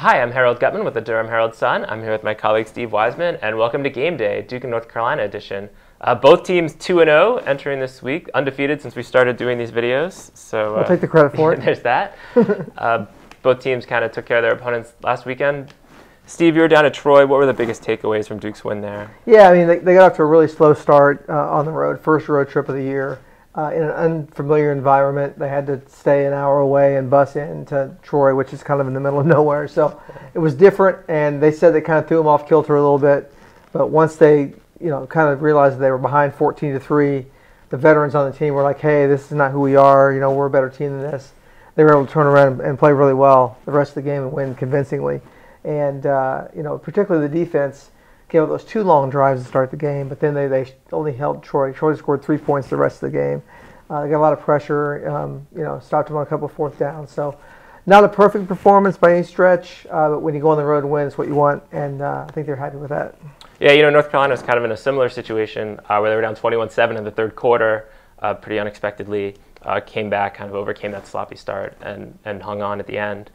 Hi, I'm Harold Gutmann with the Durham Herald-Sun. I'm here with my colleague Steve Wiseman, and welcome to Game Day, Duke and North Carolina edition. Both teams 2-0 entering this week, undefeated since we started doing these videos. So I'll take the credit for it. There's that. Both teams kind of took care of their opponents last weekend. Steve, you were down at Troy. What were the biggest takeaways from Duke's win there? Yeah, I mean, they got off to a really slow start on the road, first road trip of the year. In an unfamiliar environment, they had to stay an hour away and bus into Troy, which is kind of in the middle of nowhere. So it was different, and they said they kind of threw them off kilter a little bit. But once they, kind of realized they were behind 14-3, the veterans on the team were like, "Hey, this is not who we are. We're a better team than this." They were able to turn around and play really well the rest of the game and win convincingly. And particularly the defense gave up those 2 long drives to start the game, but then they only held Troy. Troy scored 3 points the rest of the game. They got a lot of pressure, stopped them on a couple of 4th downs. So not a perfect performance by any stretch, but when you go on the road and win, it's what you want, and I think they're happy with that. Yeah, North Carolina was kind of in a similar situation where they were down 21-7 in the third quarter, pretty unexpectedly, came back, kind of overcame that sloppy start, and hung on at the end.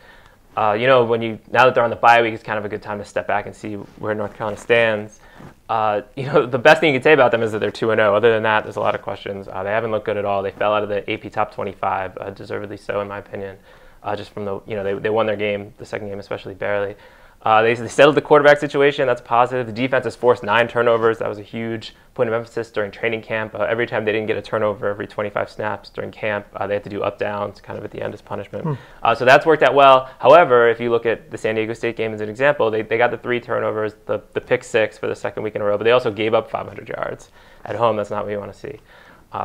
Now that they're on the bye week, it's kind of a good time to step back and see where North Carolina stands. The best thing you can say about them is that they're 2-0. Other than that, there's a lot of questions. They haven't looked good at all. They fell out of the AP Top 25, deservedly so, in my opinion. Just from they won their game, the second game especially, barely. They settled the quarterback situation. That's positive. The defense has forced 9 turnovers. That was a huge point of emphasis during training camp. Every time they didn't get a turnover every 25 snaps during camp, they had to do up-downs kind of at the end as punishment. So that's worked out well. However, if you look at the San Diego State game as an example, they got the 3 turnovers, the pick 6 for the second week in a row, but they also gave up 500 yards. At home, that's not what you want to see.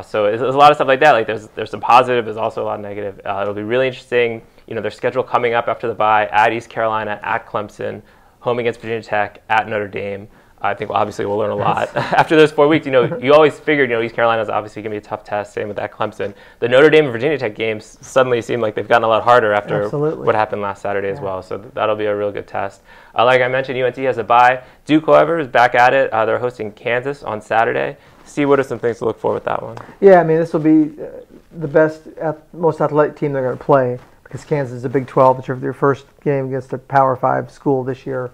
So there's a lot of stuff like that. Like there's some positive, there's also a lot of negative. It'll be really interesting. Their schedule coming up after the bye: at East Carolina, at Clemson, home against Virginia Tech, at Notre Dame. I think obviously we'll learn a lot after those 4 weeks. You always figured East Carolina is obviously going to be a tough test. Same with that Clemson. The Notre Dame and Virginia Tech games suddenly seem like they've gotten a lot harder after what happened last Saturday as well. So that'll be a real good test. Like I mentioned, UNC has a bye. Duke, however, is back at it. They're hosting Kansas on Saturday. Steve, what are some things to look for with that one? Yeah, I mean, this will be the best, most athletic team they're going to play, because Kansas is a Big 12. It's their first game against a Power 5 school this year.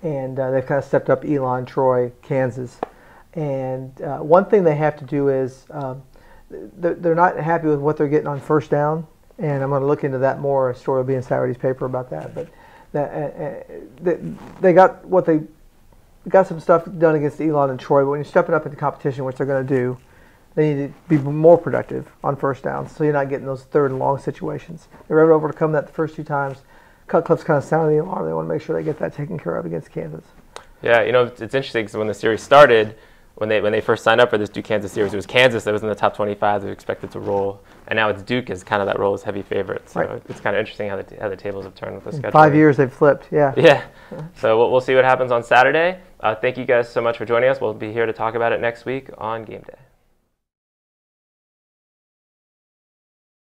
And they've kind of stepped up Elon, Troy, Kansas. And one thing they have to do is they're not happy with what they're getting on first down. And I'm going to look into that more. A story will be in Saturday's paper about that. But they got some stuff done against Elon and Troy. But when you're stepping up into competition, which they're going to do, they need to be more productive on first down, so you're not getting those 3rd and long situations. They were able to overcome that the first 2 times. Cutcliffe's kind of sounding the alarm. They want to make sure they get that taken care of against Kansas. Yeah, it's interesting because when the series started, when they first signed up for this Duke-Kansas series, it was Kansas that was in the top 25 that was expected to roll, and now it's Duke as kind of that role as heavy favorite. So It's kind of interesting how the tables have turned with the schedule. 5 years they've flipped, yeah. Yeah. So we'll see what happens on Saturday. Thank you guys so much for joining us. We'll be here to talk about it next week on Game Day.